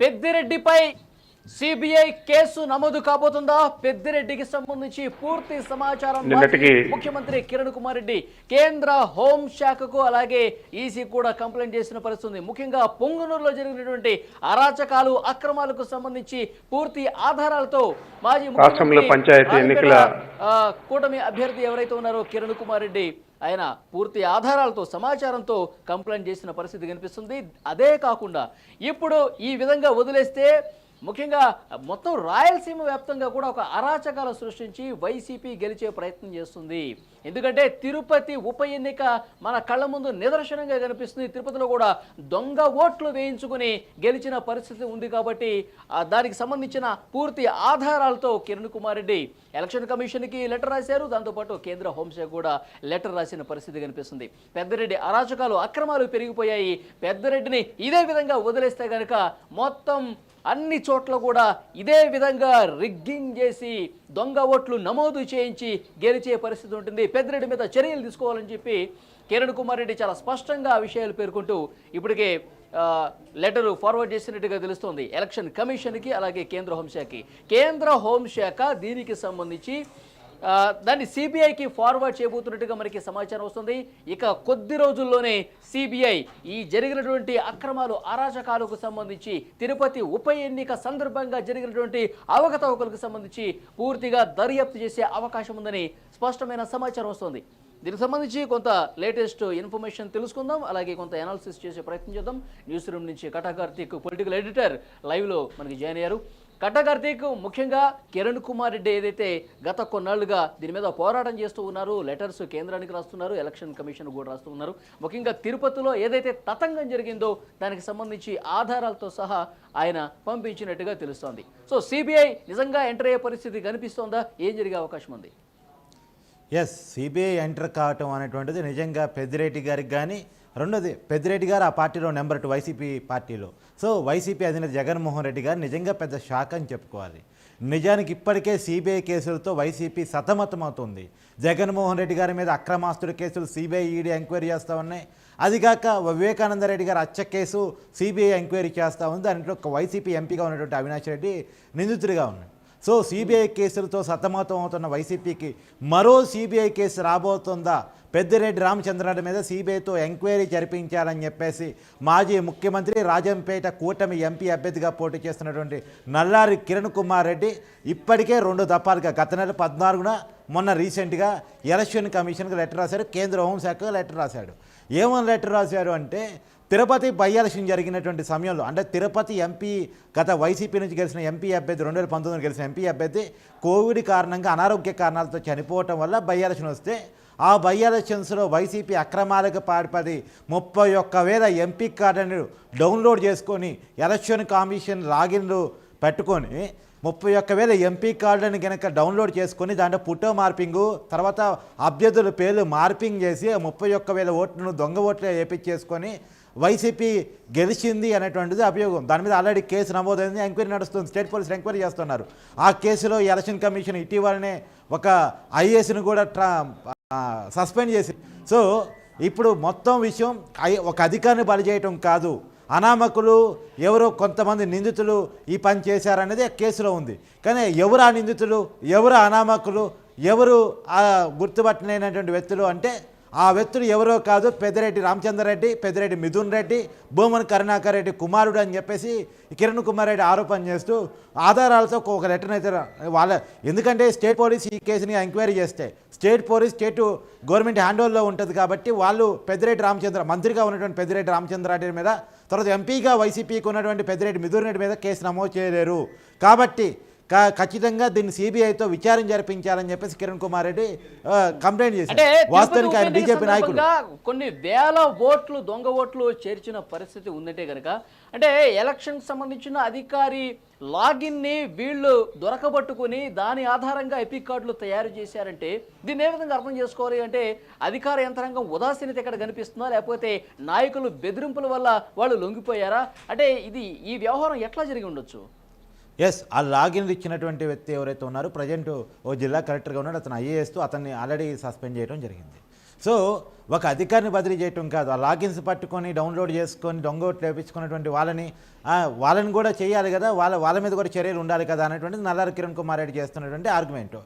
పెద్దిరెడ్డిపై CBI case నమోదు కాబోతుందా? పెద్దిరెడ్డికి సంబంధించి పూర్తి సమాచారం ముఖ్యమంత్రి కిరణ్ కుమార్ రెడ్డి కేంద్ర హోం శాఖకు అలాగే ఈసీ కూడా కంప్లైంట్ చేసిన పరిస్థితి. ముఖ్యంగా పొంగునూరులో జరిగినటువంటి అరాచకాలు అక్రమాలకు సంబంధించి పూర్తి ఆధారాలతో మాజీ ముఖ్యమంత్రి కూటమి అభ్యర్థి ఎవరైతే ఉన్నారో కిరణ్ కుమార్ రెడ్డి ఆయన పూర్తి ఆధారాలతో సమాచారంతో కంప్లైంట్ చేసిన పరిస్థితి కనిపిస్తుంది. అదే కాకుండా ఇప్పుడు ఈ విధంగా వదిలేస్తే ముఖ్యంగా మొత్తం రాయలసీమ వ్యాప్తంగా కూడా ఒక అరాచకాలు సృష్టించి వైసీపీ గెలిచే ప్రయత్నం చేస్తుంది. ఎందుకంటే తిరుపతి ఉప ఎన్నిక మన కళ్ళ ముందు నిదర్శనంగా కనిపిస్తుంది. తిరుపతిలో కూడా దొంగ ఓట్లు వేయించుకుని గెలిచిన పరిస్థితి ఉంది. కాబట్టి దానికి సంబంధించిన పూర్తి ఆధారాలతో కిరణ్ కుమార్ రెడ్డి ఎలక్షన్ కమిషన్కి లెటర్ రాశారు. దాంతోపాటు కేంద్ర హోంశాఖ కూడా లెటర్ రాసిన పరిస్థితి కనిపిస్తుంది. పెద్దిరెడ్డి అరాచకాలు అక్రమాలు పెరిగిపోయాయి. పెద్దిరెడ్డిని ఇదే విధంగా వదిలేస్తే కనుక మొత్తం అన్ని చోట్ల కూడా ఇదే విధంగా రిగ్గింగ్ చేసి దొంగ ఓట్లు నమోదు చేయించి గెలిచే పరిస్థితి ఉంటుంది. పెద్దిరెడ్డి మీద చర్యలు తీసుకోవాలని చెప్పి కిరణ్ కుమార్ రెడ్డి చాలా స్పష్టంగా ఆ విషయాలు పేర్కొంటూ ఇప్పటికే లెటర్ ఫార్వర్డ్ చేసినట్టుగా తెలుస్తోంది ఎలక్షన్ కమిషన్కి అలాగే కేంద్ర హోంశాఖకి. కేంద్ర హోంశాఖ దీనికి సంబంధించి దాన్ని సిబిఐకి ఫార్వర్డ్ చేయబోతున్నట్టుగా మనకి సమాచారం వస్తుంది. ఇక కొద్ది రోజుల్లోనే సిబిఐ ఈ జరిగినటువంటి అక్రమాలు అరాచకాలకు సంబంధించి తిరుపతి ఉప ఎన్నిక సందర్భంగా జరిగినటువంటి అవకతవకలకు సంబంధించి పూర్తిగా దర్యాప్తు చేసే అవకాశం ఉందని స్పష్టమైన సమాచారం వస్తుంది. దీనికి సంబంధించి కొంత లేటెస్ట్ ఇన్ఫర్మేషన్ తెలుసుకుందాం, అలాగే కొంత అనాలిసిస్ చేసే ప్రయత్నం చేద్దాం. న్యూస్ రూమ్ నుంచి కటా కార్తీక్ పొలిటికల్ ఎడిటర్ లైవ్లో మనకి జాయిన్ అయ్యారు. కటా కార్తీక్, ముఖ్యంగా కిరణ్ కుమార్ రెడ్డి ఏదైతే గత కొన్నాళ్లుగా దీని మీద పోరాటం చేస్తూ ఉన్నారు, లెటర్స్ కేంద్రానికి రాస్తున్నారు, ఎలక్షన్ కమిషన్ కూడా రాస్తూ ఉన్నారు. ముఖ్యంగా తిరుపతిలో ఏదైతే తతంగం జరిగిందో దానికి సంబంధించి ఆధారాలతో సహా ఆయన పంపించినట్టుగా తెలుస్తోంది. సో సిబిఐ నిజంగా ఎంటర్ అయ్యే పరిస్థితి కనిపిస్తోందా? ఏం జరిగే అవకాశం ఉంది? ఎస్, సిబిఐ ఎంటర్ కావటం అనేటువంటిది నిజంగా పెద్దిరెడ్డి గారికి కానీ, రెండోది పెద్దిరెడ్డి గారు ఆ పార్టీలో నెంబర్ 2 వైసీపీ పార్టీలో. సో వైసీపీ అధినేత జగన్మోహన్ రెడ్డి గారు నిజంగా పెద్ద షాక్ అని చెప్పుకోవాలి. నిజానికి ఇప్పటికే సిబిఐ కేసులతో వైసీపీ సతమతమవుతుంది. జగన్మోహన్ రెడ్డి గారి మీద అక్రమాస్తుల కేసులు సిబిఐ ఈడీ ఎంక్వైరీ చేస్తూ ఉన్నాయి. అదిగాక వివేకానంద రెడ్డి గారు హత్య కేసు సిబిఐ ఎంక్వైరీ చేస్తూ ఉంది. దాంట్లో ఒక వైసీపీ ఎంపీగా ఉన్నటువంటి అవినాష్ రెడ్డి నిందితుడిగా ఉన్నాడు. సో సిబిఐ కేసులతో సతమతం అవుతున్న వైసీపీకి మరో సిబిఐ కేసు రాబోతుందా? పెద్దిరెడ్డి రామచంద్రారెడ్డి మీద సిబిఐతో ఎంక్వైరీ జరిపించాలని చెప్పేసి మాజీ ముఖ్యమంత్రి రాజంపేట కూటమి ఎంపీ అభ్యర్థిగా పోటీ చేస్తున్నటువంటి నల్లారి కిరణ్ కుమార్ రెడ్డి ఇప్పటికే 2 దఫాలుగా గత నెల 14న మొన్న రీసెంట్గా ఎలక్షన్ కమిషన్కి లెటర్ రాశారు. కేంద్ర హోంశాఖకు లెటర్ రాశాడు. ఏమని లెటర్ రాశారు అంటే, తిరుపతి బై ఎలక్షన్ జరిగినటువంటి సమయంలో, అంటే తిరుపతి ఎంపీ గత వైసీపీ నుంచి గెలిచిన ఎంపీ అభ్యర్థి 2019 గెలిచిన ఎంపీ అభ్యర్థి కోవిడ్ కారణంగా అనారోగ్య కారణాలతో చనిపోవటం వల్ల బై ఎలక్షన్ వస్తే ఆ బై ఎలక్షన్స్లో వైసీపీ అక్రమాలకు పాల్పడి 31,000 ఎంపీ కార్డును డౌన్లోడ్ చేసుకొని ఎలక్షన్ కమిషన్ లాగిన్లు పెట్టుకొని 31,000 ఎంపీ కార్డులను కనుక డౌన్లోడ్ చేసుకొని దాంట్లో ఫోటో మార్పింగు, తర్వాత అభ్యర్థుల పేర్లు మార్పింగ్ చేసి 31,000 ఓట్లను దొంగ ఓట్లు వేయించేసుకొని వైసీపీ గెలిచింది అనేటువంటిది అభియోగం. దాని మీద ఆల్రెడీ కేసు నమోదైంది, ఎంక్వైరీ నడుస్తుంది, స్టేట్ పోలీసులు ఎంక్వైరీ చేస్తున్నారు. ఆ కేసులో ఎలక్షన్ కమిషన్ ఇటీవలనే ఒక ఐఏఎస్ను కూడా సస్పెండ్ చేసి. సో ఇప్పుడు మొత్తం విషయం ఒక అధికారిని బలి చేయటం కాదు, అనామకులు ఎవరో కొంతమంది నిందితులు ఈ పని చేశారనేది కేసులో ఉంది. కానీ ఎవరు ఆ నిందితులు, ఎవరు అనామకులు, ఎవరు గుర్తుపట్టలేనటువంటి వ్యక్తులు అంటే ఆ వ్యక్తులు ఎవరో కాదు, పెద్దిరెడ్డి రామచంద్రారెడ్డి, పెద్దిరెడ్డి మిథున్ రెడ్డి, భూమన్ కరుణాకర్ రెడ్డి కుమారుడు అని చెప్పేసి కిరణ్ కుమార్ రెడ్డి ఆరోపణ చేస్తూ ఆధారాలతో ఒక లెటర్ అయితే వాళ్ళ, ఎందుకంటే స్టేట్ పోలీస్ ఈ కేసుని ఎంక్వైరీ చేస్తే స్టేట్ గవర్నమెంట్ హ్యాండ్ ఓవర్లో ఉంటుంది. కాబట్టి వాళ్ళు పెద్దిరెడ్డి మంత్రిగా ఉన్నటువంటి పెద్దిరెడ్డి రామచంద్రారెడ్డి మీద, తర్వాత ఎంపీగా వైసీపీకి ఉన్నటువంటి పెద్దిరెడ్డి మిథున్ రెడ్డి మీద కేసు నమోదు చేయలేరు. కాబట్టి ఖచ్చితంగా దీన్ని సిబిఐతో విచారణ జరిపించాలని చెప్పేసి కిరణ్ కుమార్ రెడ్డి కంప్లైంట్ చేశారు. వాస్తవానికి ఆయన బీజేపీ నాయకుడు కొన్ని వేల ఓట్లు దొంగ ఓట్లు చేర్చిన పరిస్థితి ఉందంటే కనుక, అంటే ఎలక్షన్ సంబంధించిన అధికారి లాగిన్ని వీళ్ళు దొరకబట్టుకుని దాని ఆధారంగా ఎపిక్ కార్డులు తయారు చేశారంటే దీన్ని ఏ విధంగా అర్థం చేసుకోవాలి? అంటే అధికార యంత్రాంగం ఉదాసీనత ఎక్కడ కనిపిస్తుందా, లేకపోతే నాయకులు బెదిరింపుల వల్ల వాళ్ళు లొంగిపోయారా? అంటే ఈ వ్యవహారం ఎట్లా జరిగి ఉండొచ్చు? ఎస్, ఆ లాగిన్లు ఇచ్చినటువంటి వ్యక్తి ఎవరైతే ఉన్నారో ప్రజెంట్ ఓ జిల్లా కలెక్టర్గా ఉన్నాడు, అతను ఐఏఎస్తో అతన్ని ఆల్రెడీ సస్పెండ్ చేయడం జరిగింది. సో ఒక అధికారిని బదిలీ చేయటం కాదు, ఆ లాగిన్స్ పట్టుకొని డౌన్లోడ్ చేసుకొని దొంగ ఓట్లు వేయించుకున్నటువంటి వాళ్ళని కూడా చేయాలి కదా, వాళ్ళ మీద కూడా చర్యలు ఉండాలి కదా అనేటువంటిది నల్లారి కిరణ్ కుమార్ రెడ్డి చేస్తున్నటువంటి ఆర్గ్యుమెంట్.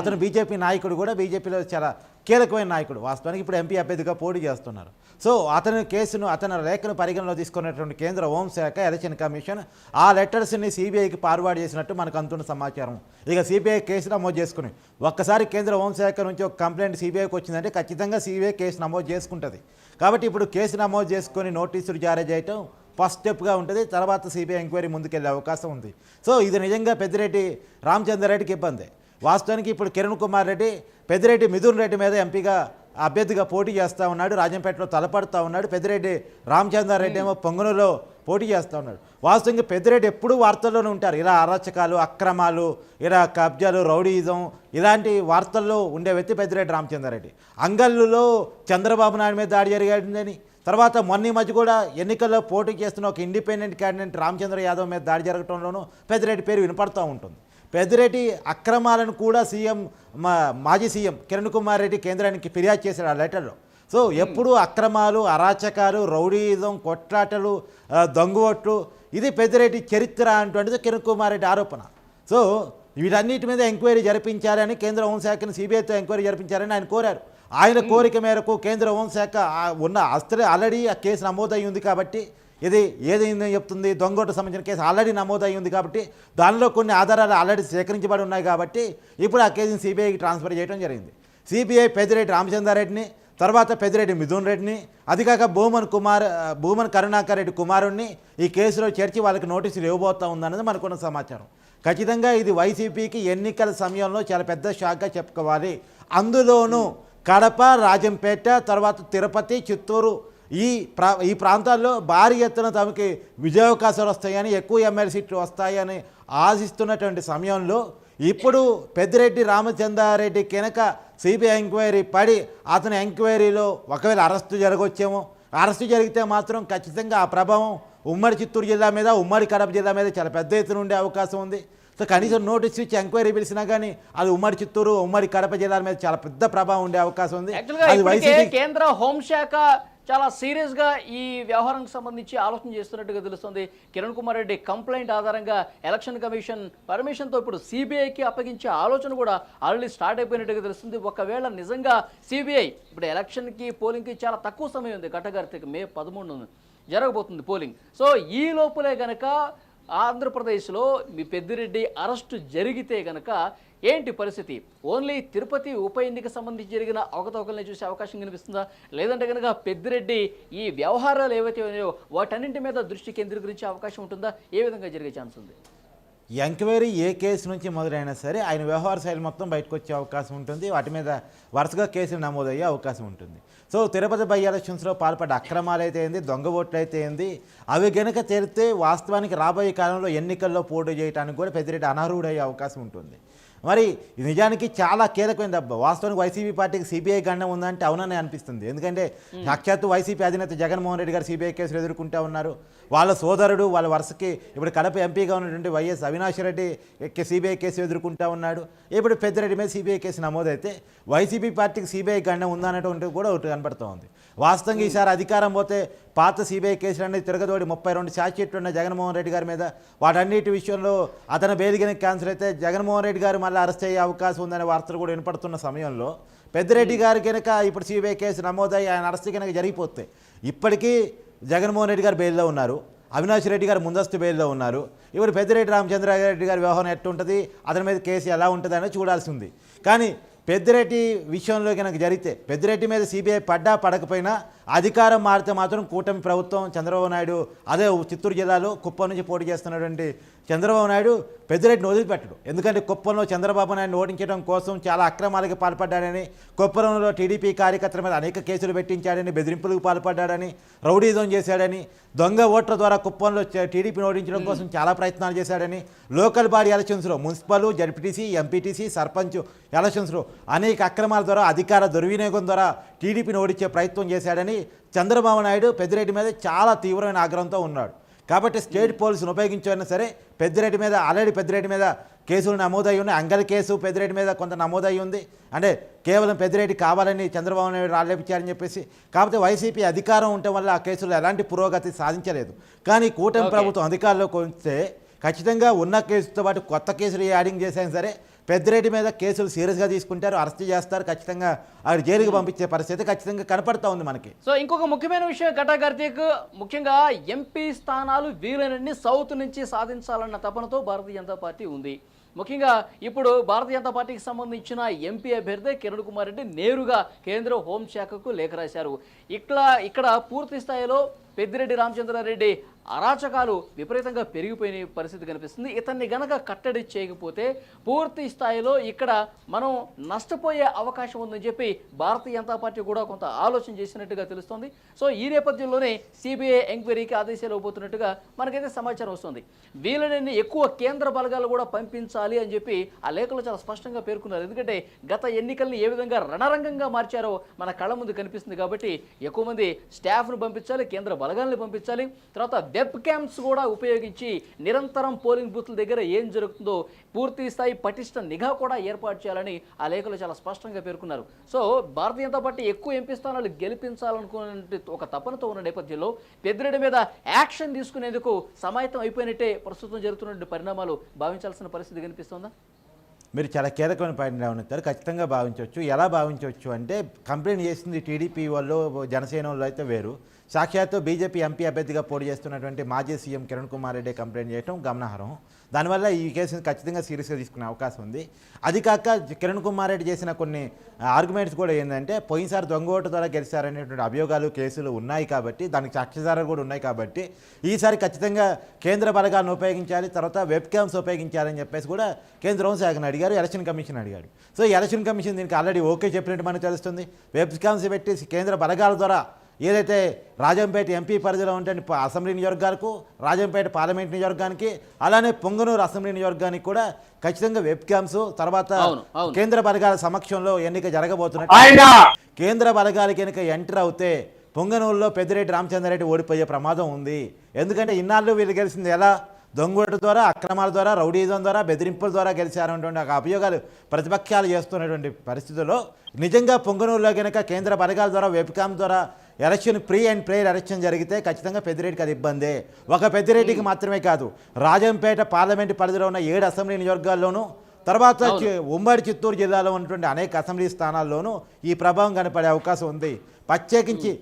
అతను బీజేపీ నాయకుడు, కూడా బీజేపీలో చాలా కీలకమైన నాయకుడు, వాస్తవానికి ఇప్పుడు ఎంపీ అభ్యర్థిగా పోటీ చేస్తున్నారు. సో అతని లేఖను పరిగణలో తీసుకున్నటువంటి కేంద్ర హోంశాఖ ఎలక్షన్ కమిషన్ ఆ లెటర్స్ని సిబిఐకి ఫార్వర్డ్ చేసినట్టు మనకు అందుతున్న సమాచారం. ఇక సిబిఐ కేసు నమోదు చేసుకుని ఒక్కసారి కేంద్ర హోంశాఖ నుంచి ఒక కంప్లైంట్ సిబిఐకి వచ్చిందంటే ఖచ్చితంగా సిబిఐ కేసు నమోదు చేసుకుంటుంది. కాబట్టి ఇప్పుడు కేసు నమోదు చేసుకొని నోటీసులు జారీ చేయటం ఫస్ట్ స్టెప్గా ఉంటుంది. తర్వాత సిబిఐ ఎంక్వైరీ ముందుకెళ్లే అవకాశం ఉంది. సో ఇది నిజంగా పెద్దిరెడ్డి రామచంద్రారెడ్డికి ఇబ్బంది. వాస్తవానికి ఇప్పుడు కిరణ్ కుమార్ రెడ్డి పెద్దిరెడ్డి మిథున్ రెడ్డి మీద ఎంపీగా అభ్యర్థిగా పోటీ చేస్తూ ఉన్నాడు, రాజంపేటలో తలపడుతూ ఉన్నాడు. పెద్దిరెడ్డి రామచంద్రారెడ్డి ఏమో పొంగనూరులో పోటీ చేస్తూ ఉన్నాడు. వాస్తవంగా పెద్దిరెడ్డి ఎప్పుడూ వార్తల్లోనే ఉంటారు. ఇలా అరాచకాలు, అక్రమాలు, ఇలా కబ్జాలు, రౌడీయిజం ఇలాంటి వార్తల్లో ఉండే వ్యక్తి పెద్దిరెడ్డి రామచంద్రారెడ్డి. అంగళ్ళులో చంద్రబాబు నాయుడు మీద దాడి జరిగిందని, తర్వాత మొన్న మధ్య కూడా ఎన్నికల్లో పోటీ చేస్తున్న ఒక ఇండిపెండెంట్ క్యాండిడేట్ రామచంద్ర యాదవ్ మీద దాడి జరగడంలోనూ పెద్దిరెడ్డి పేరు వినపడుతూ ఉంటుంది. పెద్దిరెడ్డి అక్రమాలను కూడా మాజీ సీఎం కిరణ్ కుమార్ రెడ్డి కేంద్రానికి ఫిర్యాదు చేశాడు ఆ లెటర్లో. సో ఎప్పుడు అక్రమాలు, అరాచకాలు, రౌడీయిజం, కొట్లాటలు, దొంగ ఓట్లు, ఇది పెద్దిరెడ్డి చరిత్ర అంటువంటిది కిరణ్ కుమార్ రెడ్డి ఆరోపణ. సో వీటన్నిటి మీద ఎంక్వైరీ జరిపించాలని, కేంద్ర హోంశాఖను సిబిఐతో ఎంక్వైరీ జరిపించాలని ఆయన కోరారు. ఆయన కోరిక మేరకు కేంద్ర హోంశాఖ ఉన్న ఆల్రెడీ ఆ కేసు నమోదయ్యి ఉంది కాబట్టి, ఇది ఏదైందో చెప్తుంది, దొంగోటు సంబంధించిన కేసు ఆల్రెడీ నమోదయ్యి ఉంది కాబట్టి, దానిలో కొన్ని ఆధారాలు ఆల్రెడీ సేకరించబడి ఉన్నాయి కాబట్టి ఇప్పుడు ఆ కేసుని సిబిఐకి ట్రాన్స్ఫర్ చేయడం జరిగింది. సిబిఐ పెద్దిరెడ్డి రామచంద్రారెడ్డిని, తర్వాత పెద్దిరెడ్డి మిథున్ రెడ్డిని, అదికాక భూమన్ కరుణాకర్ రెడ్డి కుమారుణ్ణి ఈ కేసులో చేర్చి వాళ్ళకి నోటీసులు ఇవ్వబోతా ఉందన్నది మనకున్న సమాచారం. ఖచ్చితంగా ఇది వైసీపీకి ఎన్నికల సమయంలో చాలా పెద్ద షాక్గా చెప్పుకోవాలి. అందులోనూ కడప, రాజంపేట, తర్వాత తిరుపతి, చిత్తూరు ఈ ప్రాంతాల్లో భారీ ఎత్తున తమకి విజయావకాశాలు వస్తాయని, ఎక్కువ ఎమ్మెల్యే సీట్లు వస్తాయని ఆశిస్తున్నటువంటి సమయంలో ఇప్పుడు పెద్దిరెడ్డి రామచంద్రారెడ్డి కనుక సిబిఐ ఎంక్వైరీ పడి అతని ఎంక్వైరీలో ఒకవేళ అరెస్టు జరగవచ్చేమో, అరెస్టు జరిగితే మాత్రం ఖచ్చితంగా ఆ ప్రభావం ఉమ్మడి చిత్తూరు జిల్లా మీద, ఉమ్మడి కడప జిల్లా మీద చాలా పెద్ద ఎత్తున ఉండే అవకాశం ఉంది. సో కనీసం నోటీస్ ఇచ్చి ఎంక్వైరీ పిలిచినా కానీ అది ఉమ్మడి చిత్తూరు, ఉమ్మడి కడప జిల్లాల మీద చాలా పెద్ద ప్రభావం ఉండే అవకాశం ఉంది. కేంద్ర హోంశాఖ చాలా సీరియస్గా ఈ వ్యవహారానికి సంబంధించి ఆలోచన చేస్తున్నట్టుగా తెలుస్తుంది. కిరణ్ కుమార్ రెడ్డి కంప్లైంట్ ఆధారంగా ఎలక్షన్ కమిషన్ పర్మిషన్తో ఇప్పుడు సిబిఐకి అప్పగించే ఆలోచన కూడా ఆల్రెడీ స్టార్ట్ అయిపోయినట్టుగా తెలుస్తుంది. ఒకవేళ నిజంగా సిబిఐ ఇప్పుడు ఎలక్షన్కి, పోలింగ్కి చాలా తక్కువ సమయం ఉంది, ఘట్టగార్తెకి మే 13 జరగబోతుంది పోలింగ్. సో ఈ లోపలే గనక ఆంధ్రప్రదేశ్లో మీ పెద్దిరెడ్డి అరెస్టు జరిగితే గనక ఏంటి పరిస్థితి? ఓన్లీ తిరుపతి ఉప ఎన్నిక సంబంధించి జరిగిన అవకతవకల్ని చూసే అవకాశం కనిపిస్తుందా? లేదంటే కనుక పెద్దిరెడ్డి ఈ వ్యవహారాలు ఏవైతే ఉన్నాయో వాటన్నింటి మీద దృష్టి కేంద్రీకరించే అవకాశం ఉంటుందా? ఏ విధంగా జరిగే ఛాన్స్ ఉంది? ఎంక్వైరీ ఏ కేసు నుంచి మొదలైనా సరే ఆయన వ్యవహార శైలి మొత్తం బయటకు వచ్చే అవకాశం ఉంటుంది. వాటి మీద వరుసగా కేసులు నమోదయ్యే అవకాశం ఉంటుంది. సో తిరుపతి బై ఎలక్షన్స్లో పాల్పడ్డ అక్రమాలు అయితే ఏంది, దొంగ ఓట్లు అయితే ఏంది, అవి గనక తేలితే వాస్తవానికి రాబోయే కాలంలో ఎన్నికల్లో పోటీ చేయడానికి కూడా పెద్దిరెడ్డి అనర్హుడయ్యే అవకాశం ఉంటుంది. మరి నిజానికి చాలా కీలకమైన దెబ్బ. వాస్తవానికి వైసీపీ పార్టీకి సిబిఐ గండం ఉందంటే అవుననే అనిపిస్తుంది. ఎందుకంటే సాక్షాత్తు వైసీపీ అధినేత జగన్మోహన్ రెడ్డి గారు సిబిఐ కేసులు ఎదుర్కొంటూ ఉన్నారు. వాళ్ళ సోదరుడు, వాళ్ళ వరుసకి ఇప్పుడు కడప ఎంపీగా ఉన్నటువంటి YS Avinash Reddy CBI case ఎదుర్కొంటూ ఉన్నాడు. ఇప్పుడు పెద్దిరెడ్డి మీద సిబిఐ కేసు నమోదైతే వైసీపీ పార్టీకి సిబిఐ గండం ఉందనేటువంటిది కూడా ఒకటి కనపడుతూ ఉంది. వాస్తవంగా ఈసారి అధికారం పోతే పాత సిబిఐ కేసులు అనేది తిరగదోడి 32 ఛార్జ్షీట్లు ఉన్న జగన్మోహన్ రెడ్డి గారి మీద, వాటన్నిటి విషయంలో అతను బెయిల్ క్యాన్సిల్ అయితే జగన్మోహన్ రెడ్డి గారు మళ్ళీ అరెస్ట్ అయ్యే అవకాశం ఉందనే వార్తలు కూడా వినపడుతున్న సమయంలో పెద్దిరెడ్డి గారి కనుక ఇప్పుడు సిబిఐ కేసు నమోదయ్యి ఆయన అరెస్ట్ కనుక జరిగిపోతే ఇప్పటికీ జగన్మోహన్ రెడ్డి గారు బెయిల్లో ఉన్నారు, అవినాష్ రెడ్డి గారు ముందస్తు బెయిల్లో ఉన్నారు. ఇప్పుడు పెద్దిరెడ్డి రామచంద్రారెడ్డి గారి వ్యవహారం ఎట్టుంటుంది, అతని మీద కేసు ఎలా ఉంటుంది అనేది చూడాల్సి ఉంది. కానీ పెద్దిరెడ్డి విషయంలో కనుక జరిగితే పెద్దిరెడ్డి మీద సిబిఐ పడ్డా పడకపోయినా అధికారం మారితే మాత్రం కూటమి ప్రభుత్వం, చంద్రబాబు నాయుడు, అదే చిత్తూరు జిల్లాలో కుప్పం నుంచి పోటీ చేస్తున్నటువంటి చంద్రబాబు నాయుడు పెద్దిరెడ్డిని వదిలిపెట్టడు. ఎందుకంటే కుప్పంలో చంద్రబాబు నాయుడిని ఓడించడం కోసం చాలా అక్రమాలకు పాల్పడ్డాడని, కుప్పంలో టీడీపీ కార్యకర్తల మీద అనేక కేసులు పెట్టించాడని, బెదిరింపులకు పాల్పడ్డాడని, రౌడీజం చేశాడని, దొంగ ఓట్ల ద్వారా కుప్పంలో టీడీపీని ఓడించడం కోసం చాలా ప్రయత్నాలు చేశాడని, లోకల్ బాడీ ఎలక్షన్స్లో మున్సిపల్, జడ్పీటీసీ, ఎంపీటీసీ, సర్పంచ్ ఎలక్షన్స్లో అనేక అక్రమాల ద్వారా, అధికార దుర్వినియోగం ద్వారా టీడీపీని ఓడించే ప్రయత్నం చేశాడని చంద్రబాబు నాయుడు పెద్దిరెడ్డి మీద చాలా తీవ్రమైన ఆగ్రహంతో ఉన్నాడు. కాబట్టి స్టేట్ పోలీసును ఉపయోగించైనా సరే పెద్దిరెడ్డి మీద ఆల్రెడీ పెద్దిరెడ్డి మీద కేసులు నమోదయ్యి ఉన్నాయి. అంగల్ కేసు పెద్దిరెడ్డి మీద కొంత నమోదయ్యి ఉంది. అంటే కేవలం పెద్దిరెడ్డి కావాలని చంద్రబాబు నాయుడు రాలేపించారని చెప్పేసి. కాకపోతే వైసీపీ అధికారం ఉండటం వల్ల ఆ కేసులో ఎలాంటి పురోగతి సాధించలేదు. కానీ కూటమి ప్రభుత్వం అధికారంలోకి వస్తే ఖచ్చితంగా ఉన్న కేసుతో పాటు కొత్త కేసులు యాడింగ్ చేసినా సరే పెద్దిరెడ్డి మీద కేసులు సీరియస్గా తీసుకుంటారు, అరెస్ట్ చేస్తారు, ఖచ్చితంగా అక్కడ జైలుకి పంపించే పరిస్థితి ఖచ్చితంగా కనపడతా ఉంది మనకి. సో ఇంకొక ముఖ్యమైన విషయం ఘటా కార్తీక్, ముఖ్యంగా ఎంపీ స్థానాలు వీలైనన్ని సౌత్ నుంచి సాధించాలన్న తపనతో భారతీయ జనతా పార్టీ ఉంది. ముఖ్యంగా ఇప్పుడు భారతీయ జనతా పార్టీకి సంబంధించిన ఎంపీ అభ్యర్థి కిరణ్ కుమార్ రెడ్డి నేరుగా కేంద్ర హోంశాఖకు లేఖ రాశారు. ఇక్కడ పూర్తి స్థాయిలో పెద్దిరెడ్డి రామచంద్రారెడ్డి అరాచకాలు విపరీతంగా పెరిగిపోయిన పరిస్థితి కనిపిస్తుంది. ఇతన్ని గనక కట్టడి చేయకపోతే పూర్తి స్థాయిలో ఇక్కడ మనం నష్టపోయే అవకాశం ఉందని చెప్పి భారతీయ జనతా పార్టీ కూడా కొంత ఆలోచన చేసినట్టుగా తెలుస్తోంది. సో ఈ నేపథ్యంలోనే సిబిఐ ఎంక్వైరీకి ఆదేశాలు ఇవ్వబోతున్నట్టుగా మనకైతే సమాచారం వస్తుంది. వీళ్ళని ఎక్కువ కేంద్ర బలగాలు కూడా పంపించాలి అని చెప్పి ఆ లేఖలో చాలా స్పష్టంగా పేర్కొన్నారు. ఎందుకంటే గత ఎన్నికల్ని ఏ విధంగా రణరంగంగా మార్చారో మన కళ్ళ ముందు కనిపిస్తుంది. కాబట్టి ఎక్కువ మంది స్టాఫ్ను పంపించాలి, కేంద్ర బలగాల్ని పంపించాలి, తర్వాత వెబ్ క్యామ్స్ కూడా ఉపయోగించి నిరంతరం పోలింగ్ బూత్ల దగ్గర ఏం జరుగుతుందో పూర్తి స్థాయి పటిష్ట నిఘా కూడా ఏర్పాటు చేయాలని ఆ లేఖలో చాలా స్పష్టంగా పేర్కొన్నారు. సో భారతీయ జనతా పార్టీ ఎక్కువ ఎంపీ స్థానాలు గెలిపించాలనుకునే ఒక తపనతో ఉన్న నేపథ్యంలో పెద్దిరెడ్డి మీద యాక్షన్ తీసుకునేందుకు సమాయత్తం అయిపోయినట్టే ప్రస్తుతం జరుగుతున్న పరిణామాలు భావించాల్సిన పరిస్థితి కనిపిస్తోందా? మీరు చాలా కీలకమైన పాయింట్ లేవనెత్తారు. ఖచ్చితంగా భావించవచ్చు. ఎలా భావించవచ్చు అంటే కంప్లైంట్ చేసింది టీడీపీ వాళ్ళు, జనసేన వాళ్ళు అయితే వేరు. సాక్షాత్తు బీజేపీ ఎంపీ అభ్యర్థిగా పోటీ చేస్తున్నటువంటి మాజీ సీఎం కిరణ్ కుమార్ రెడ్డి కంప్లైంట్ చేయడం గమనార్హం. దానివల్ల ఈ కేసుని ఖచ్చితంగా సీరియస్గా తీసుకునే అవకాశం ఉంది. అది కాక కిరణ్ కుమార్ రెడ్డి చేసిన కొన్ని ఆర్గ్యుమెంట్స్ కూడా ఏంటంటే పోయినసారి దొంగ ఓటు ద్వారా గెలిచారనేటువంటి అభియోగాలు కేసులు ఉన్నాయి కాబట్టి, దానికి సాక్ష్యాధారాలు కూడా ఉన్నాయి కాబట్టి ఈసారి ఖచ్చితంగా కేంద్ర బలగాలను ఉపయోగించాలి, తర్వాత వెబ్ క్యామ్స్ ఉపయోగించాలని చెప్పేసి కూడా కేంద్ర హోంశాఖను అడిగారు, ఎలక్షన్ కమిషన్ అడిగాడు. సో ఈ ఎలక్షన్ కమిషన్ దీనికి ఆల్రెడీ ఓకే చెప్పినట్టు మనకు తెలుస్తుంది. వెబ్ క్యామ్స్ పెట్టి కేంద్ర బలగాల ద్వారా ఏదైతే రాజంపేట ఎంపీ పరిధిలో ఉంటే అసెంబ్లీ నియోజకవర్గాలకు, రాజంపేట పార్లమెంట్ నియోజకవర్గానికి, అలానే పొంగనూరు అసెంబ్లీ నియోజకవర్గానికి కూడా ఖచ్చితంగా వెబ్ క్యామ్స్, తర్వాత కేంద్ర బలగాల సమక్షంలో ఎన్నిక జరగబోతున్నట్టు. కేంద్ర బలగాలకి ఎన్నిక ఎంటర్ అవుతే పొంగనూరులో పెద్దిరెడ్డి రామచంద్రారెడ్డి ఓడిపోయే ప్రమాదం ఉంది. ఎందుకంటే ఇన్నాళ్ళు వీళ్ళు గెలిచింది ఎలా? దొంగోటు ద్వారా, అక్రమాల ద్వారా, రౌడీజం ద్వారా, బెదిరింపుల ద్వారా గెలిచారనేటువంటి ఒక అభియోగాలు ప్రతిపక్షాలు చేస్తున్నటువంటి పరిస్థితుల్లో నిజంగా పొంగనూరులో కనుక కేంద్ర బలగాల ద్వారా వెబ్ క్యామ్ ద్వారా election free and fair election జరిగితే ఖచ్చితంగా పెద్దిరెడ్డికి అది ఇబ్బందే. ఒక పెద్దిరెడ్డికి మాత్రమే కాదు, రాజంపేట పార్లమెంటు పరిధిలో ఉన్న 7 అసెంబ్లీ నియోజకవర్గాల్లోనూ, తర్వాత ఉమ్మడి చిత్తూరు జిల్లాలో ఉన్నటువంటి అనేక అసెంబ్లీ స్థానాల్లోనూ ఈ ప్రభావం కనపడే అవకాశం ఉంది. ప్రత్యేకించి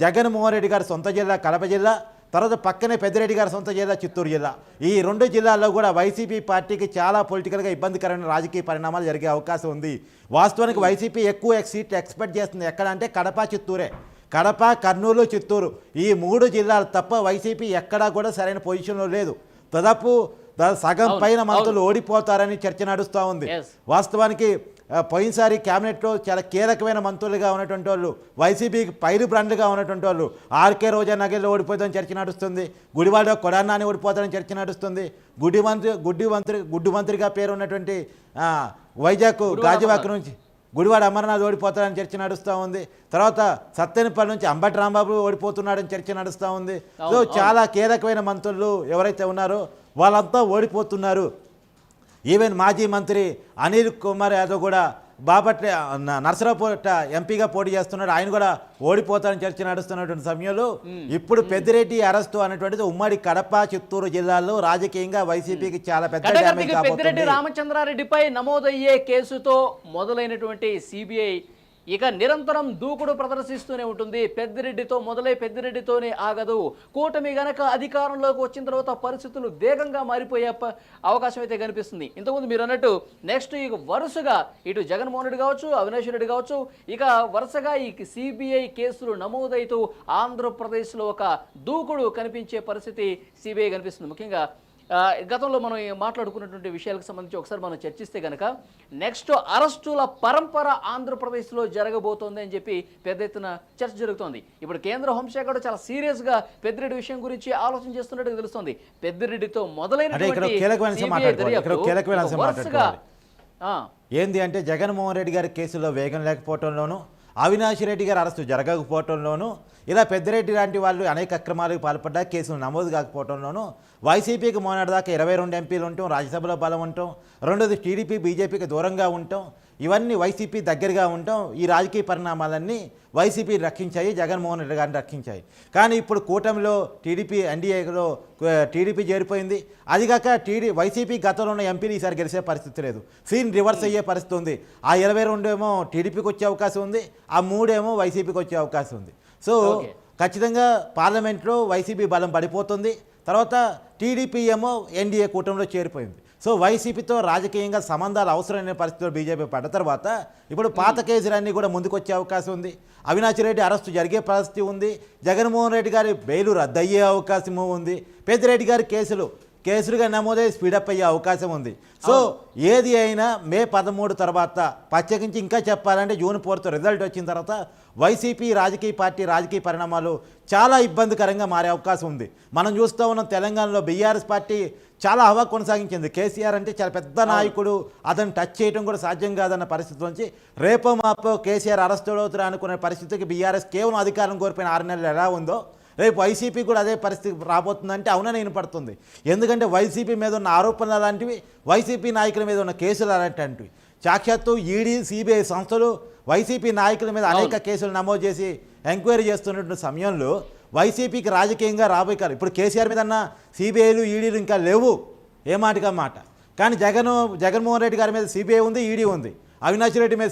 జగన్మోహన్ రెడ్డి గారి సొంత జిల్లా కడప జిల్లా, తర్వాత పక్కనే పెద్దిరెడ్డి గారి సొంత జిల్లా చిత్తూరు జిల్లా, ఈ 2 జిల్లాల్లో కూడా వైసీపీ పార్టీకి చాలా పొలిటికల్గా ఇబ్బందికరమైన రాజకీయ పరిణామాలు జరిగే అవకాశం ఉంది. వాస్తవానికి వైసీపీ ఎక్కువ సీట్లు ఎక్స్పెక్ట్ చేస్తుంది ఎక్కడ అంటే కడప, చిత్తూరే. కడప, కర్నూలు, చిత్తూరు ఈ 3 జిల్లాలు తప్ప వైసీపీ ఎక్కడా కూడా సరైన పొజిషన్లో లేదు. దాదాపు సగం పైన మంత్రులు ఓడిపోతారని చర్చ నడుస్తూ ఉంది. వాస్తవానికి పోయినసారి క్యాబినెట్లో చాలా కీలకమైన మంత్రులుగా ఉన్నటువంటి వాళ్ళు, వైసీపీకి పైరు బ్రాండ్లుగా ఉన్నటువంటి వాళ్ళు, ఆర్కే రోజా నగర్లో ఓడిపోతారని చర్చ నడుస్తుంది, గుడివాడలో కొడాన్నాని ఓడిపోతారని చర్చ నడుస్తుంది, గుడ్డు మంత్రిగా పేరు ఉన్నటువంటి వైజాగ్ గాజువాక నుంచి గుడివాడ అమర్నాథ్ ఓడిపోతారని చర్చ నడుస్తూ ఉంది. తర్వాత సత్తెనపల్లి నుంచి అంబటి రాంబాబు ఓడిపోతున్నాడని చర్చ నడుస్తూ ఉంది. సో చాలా కీలకమైన మంత్రులు ఎవరైతే ఉన్నారో వాళ్ళంతా ఓడిపోతున్నారు. ఈవెన్ మాజీ మంత్రి అనిల్ కుమార్ యాదవ్ కూడా బాపట్ల నర్సరావుపేట ఎంపీగా పోటీ చేస్తున్నాడు, ఆయన కూడా ఓడిపోతారని చర్చ నడుస్తున్నటువంటి సమయంలో ఇప్పుడు పెద్దిరెడ్డి అరెస్టు అనేటువంటిది ఉమ్మడి కడప, చిత్తూరు జిల్లాల్లో రాజకీయంగా వైసీపీకి చాలా పెద్ద డ్యామేజ్ కాబోతుంది. పెద్దిరెడ్డి రామచంద్రారెడ్డిపై నమోదయ్యే కేసుతో మొదలైనటువంటి సిబిఐ ఇక నిరంతరం దూకుడు ప్రదర్శిస్తూనే ఉంటుంది. పెద్దిరెడ్డితో మొదలై పెద్దిరెడ్డితోనే ఆగదు. కూటమి గనక అధికారంలోకి వచ్చిన తర్వాత పరిస్థితులు వేగంగా మారిపోయే అవకాశం అయితే కనిపిస్తుంది. ఇంతకుముందు మీరు అన్నట్టు నెక్స్ట్ ఇక వరుసగా ఇటు జగన్మోహన్ రెడ్డి కావచ్చు, అవినాష్ రెడ్డి కావచ్చు, ఇక వరుసగా ఈ సిబిఐ కేసులు నమోదైతూ ఆంధ్రప్రదేశ్లో ఒక దూకుడు కనిపించే పరిస్థితి సిబిఐ కనిపిస్తుంది. ముఖ్యంగా గతంలో మనం మాట్లాడుకున్నటువంటి విషయాలకు సంబంధించి ఒకసారి మనం చర్చిస్తే కనుక నెక్స్ట్ అరెస్టుల పరంపర ఆంధ్రప్రదేశ్లో జరగబోతోంది అని చెప్పి పెద్ద ఎత్తున చర్చ జరుగుతోంది. ఇప్పుడు కేంద్ర హోంశాఖ కూడా చాలా సీరియస్గా పెద్దిరెడ్డి విషయం గురించి ఆలోచన చేస్తున్నట్టు తెలుస్తోంది. పెద్దిరెడ్డితో మొదలైనటువంటి ఏంది అంటే జగన్మోహన్ రెడ్డి గారి కేసులో వేగం లేకపోవడంలోనూ, అవినాష్ రెడ్డి గారి అరెస్టు జరగకపోవడంలోనూ, ఇలా పెద్దిరెడ్డి లాంటి వాళ్ళు అనేక అక్రమాలకు పాల్పడ్డా కేసులు నమోదు కాకపోవడంలోనూ వైసీపీకి మొన్నటిదాకా 22 ఎంపీలు ఉండటం, రాజ్యసభలో బలం ఉండటం, రెండోది టీడీపీ బీజేపీకి దూరంగా ఉండటం, ఇవన్నీ వైసీపీ దగ్గరగా ఉండటం, ఈ రాజకీయ పరిణామాలన్నీ వైసీపీ రక్షించాయి, జగన్మోహన్ రెడ్డి గారిని రక్షించాయి. కానీ ఇప్పుడు కూటమిలో టీడీపీ ఎన్డీఏలో టీడీపీ చేరిపోయింది. అదిగాక వైసీపీ గతంలో ఉన్న ఎంపీలు ఈసారి గెలిచే పరిస్థితి లేదు, సీన్ రివర్స్ అయ్యే పరిస్థితి ఉంది. ఆ 22 ఏమో టీడీపీకి వచ్చే అవకాశం ఉంది, ఆ 3 ఏమో వైసీపీకి వచ్చే అవకాశం ఉంది. సో ఖచ్చితంగా పార్లమెంట్లో వైసీపీ బలం పడిపోతుంది. తర్వాత టీడీపీ ఏమో ఎన్డీఏ కూటమిలో చేరిపోయింది. సో వైసీపీతో రాజకీయంగా సంబంధాలు అవసరమైన పరిస్థితుల్లో బీజేపీ పడ్డ తర్వాత ఇప్పుడు పాత కేసులన్నీ కూడా ముందుకొచ్చే అవకాశం ఉంది. అవినాష్ రెడ్డి అరెస్టు జరిగే పరిస్థితి ఉంది. జగన్మోహన్ రెడ్డి గారి బెయిలు రద్దయ్యే అవకాశం ఉంది. పెద్దిరెడ్డి గారి కేసులుగా నమోదై స్పీడప్ అయ్యే అవకాశం ఉంది. సో ఏది అయినా మే 13 తర్వాత, ప్రత్యేకించి ఇంకా చెప్పాలంటే జూన్ 4 రిజల్ట్ వచ్చిన తర్వాత వైసీపీ రాజకీయ పరిణామాలు చాలా ఇబ్బందికరంగా మారే అవకాశం ఉంది. మనం చూస్తూ ఉన్నాం, తెలంగాణలో బీఆర్ఎస్ పార్టీ చాలా హవా కొనసాగించింది. కేసీఆర్ అంటే చాలా పెద్ద నాయకుడు, అతను టచ్ చేయడం కూడా సాధ్యం కాదన్న పరిస్థితి నుంచి రేపో మాపో కేసీఆర్ అరెస్ట్ అవుతారు అనుకునే పరిస్థితికి బీఆర్ఎస్ కేవలం అధికారం కోల్పోయిన 6 నెలలు ఎలా ఉందో రేపు వైసీపీ కూడా అదే పరిస్థితి రాబోతుందంటే అవునని వినపడుతుంది. ఎందుకంటే వైసీపీ మీద ఉన్న ఆరోపణలు అలాంటివి, వైసీపీ నాయకుల మీద ఉన్న కేసులు అలాంటివి. సాక్షాత్తు ఈడీ, సిబిఐ సంస్థలు వైసీపీ నాయకుల మీద అనేక కేసులు నమోదు చేసి ఎంక్వైరీ చేస్తున్నటువంటి సమయంలో వైసీపీకి రాజకీయంగా రాబోయే ఇప్పుడు కేసీఆర్ మీద అన్న సిబిఐలు, ఈడీలు ఇంకా లేవు, ఏ మాటగా మాట. కానీ జగన్మోహన్ రెడ్డి గారి మీద సిబిఐ ఉంది, ఈడీ ఉంది. అవినాష్ రెడ్డి మీద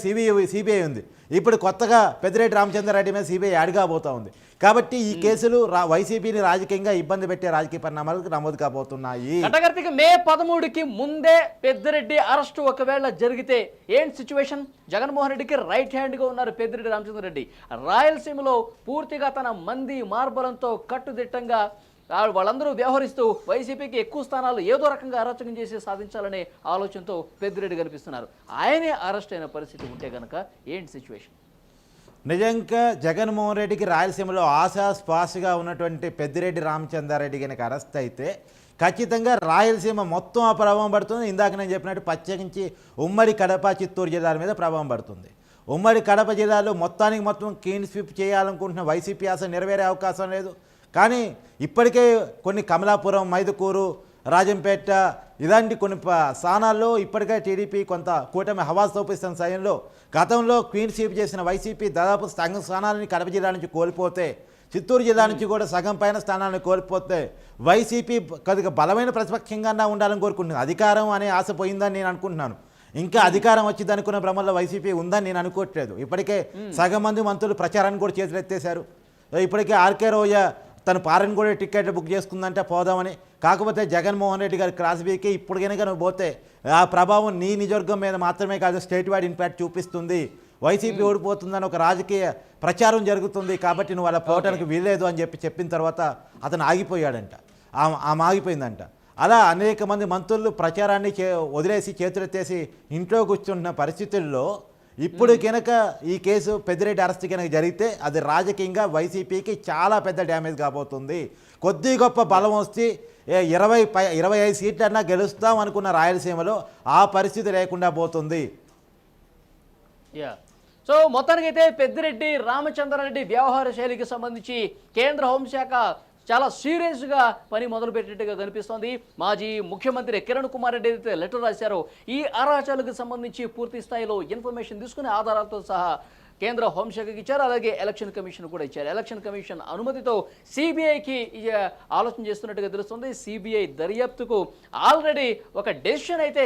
సిబిఐ ఉంది. ఇప్పుడు కొత్తగా పెద్దిరెడ్డి రామచంద్రారెడ్డి మీద సిబిఐ యాడ్ కాబోతూ ఉంది. కాబట్టి ఈ కేసులు వైసీపీని రాజకీయంగా ఇబ్బంది పెట్టే రాజకీయ పరిణామాలకు నమోదు కాబోతున్నాయి. కటకర్తికి మే 13కి ముందే పెద్దిరెడ్డి అరెస్టు ఒకవేళ జరిగితే ఏంటి సిచ్యువేషన్? జగన్మోహన్ రెడ్డికి రైట్ హ్యాండ్గా ఉన్నారు పెద్దిరెడ్డి రామచంద్రారెడ్డి. రాయలసీమలో పూర్తిగా తన మంది మార్బలంతో కట్టుదిట్టంగా వాళ్ళందరూ వ్యవహరిస్తూ వైసీపీకి ఎక్కువ స్థానాలు ఏదో రకంగా అరాచకం చేసి సాధించాలనే ఆలోచనతో పెద్దిరెడ్డి కనిపిస్తున్నారు. ఆయనే అరెస్ట్ అయిన పరిస్థితి ఉంటే కనుక ఏంటి సిచ్యువేషన్? నిజంగా జగన్మోహన్ రెడ్డికి రాయలసీమలో ఆశాస్పాషగా ఉన్నటువంటి పెద్దిరెడ్డి రామచంద్రారెడ్డి కనుక అరెస్ట్ అయితే ఖచ్చితంగా రాయలసీమ మొత్తం ఆ ప్రభావం పడుతుంది. ఇందాక నేను చెప్పినట్టు ప్రత్యేకించి ఉమ్మడి కడప, చిత్తూరు జిల్లాల మీద ప్రభావం పడుతుంది. ఉమ్మడి కడప జిల్లాలో మొత్తం క్లీన్ స్వీప్ చేయాలనుకుంటున్న వైసీపీ ఆశ నెరవేరే అవకాశం లేదు. కానీ ఇప్పటికే కొన్ని కమలాపురం, మైదుకూరు, రాజంపేట ఇలాంటి కొన్ని స్థానాల్లో ఇప్పటికే టీడీపీ కొంత కూటమి హవా చూపిస్తున్న సమయంలో గతంలో క్లీన్ స్వీప్ చేసిన వైసీపీ దాదాపు సగం స్థానాలని కడప జిల్లా నుంచి కోల్పోతే, చిత్తూరు జిల్లా నుంచి కూడా సగం పైన స్థానాలను కోల్పోతే వైసీపీ కొద్దిగా బలమైన ప్రతిపక్షంగా ఉండాలని కోరుకుంటున్నాను. అధికారం అనే ఆశ పోయిందని నేను అనుకుంటున్నాను. ఇంకా అధికారం వచ్చింది అనుకున్న భ్రమంలో వైసీపీ ఉందని నేను అనుకోవట్లేదు. ఇప్పటికే సగం మంది మంత్రులు ప్రచారాన్ని కూడా చేతులెత్తేశారు. ఇప్పటికే ఆర్కే రోజా తను పారన్ కూడా టికెట్లు బుక్ చేసుకుందంటే పోదామని. కాకపోతే జగన్మోహన్ రెడ్డి గారి క్రాస్ బీకే ఇప్పుడు కనుక నువ్వు పోతే ఆ ప్రభావం నీ నిజవర్గం మీద మాత్రమే కాదు, స్టేట్ వైడ్ ఇంపాక్ట్ చూపిస్తుంది. వైసీపీ ఓడిపోతుందని ఒక రాజకీయ ప్రచారం జరుగుతుంది, కాబట్టి నువ్వు అలా పోవటానికి వీల్లేదు అని చెప్పిన తర్వాత అతను ఆగిపోయాడంట, ఆమె ఆగిపోయిందంట. అలా అనేక మంది మంత్రులు ప్రచారాన్ని వదిలేసి చేతులెత్తేసి ఇంట్లో కూర్చుంటున్న పరిస్థితుల్లో ఇప్పుడు కనుక ఈ కేసు పెద్దిరెడ్డి అరెస్ట్ కనుక జరిగితే అది రాజకీయంగా వైసీపీకి చాలా పెద్ద డ్యామేజ్ కాబోతుంది. కొద్ది గొప్ప బలం వస్తే 25 సీట్లన్నా గెలుస్తాం అనుకున్న రాయలసీమలో ఆ పరిస్థితి లేకుండా పోతుంది. సో మొత్తానికైతే పెద్దిరెడ్డి రామచంద్రారెడ్డి వ్యవహార శైలికి సంబంధించి కేంద్ర హోంశాఖ చాలా సీరియస్గా పని మొదలుపెట్టినట్టుగా కనిపిస్తోంది. మాజీ ముఖ్యమంత్రి కిరణ్ కుమార్ రెడ్డి అయితే లెటర్ రాశారో ఈ అరాచకాలకు సంబంధించి పూర్తి స్థాయిలో ఇన్ఫర్మేషన్ తీసుకునే ఆధారాలతో సహా కేంద్ర హోంశాఖకి ఇచ్చారు. అలాగే ఎలక్షన్ కమిషన్ కూడా ఇచ్చారు. ఎలక్షన్ కమిషన్ అనుమతితో సిబిఐకి ఆలోచన చేస్తున్నట్టుగా తెలుస్తుంది. సిబిఐ దర్యాప్తుకు ఆల్రెడీ ఒక డెసిషన్ అయితే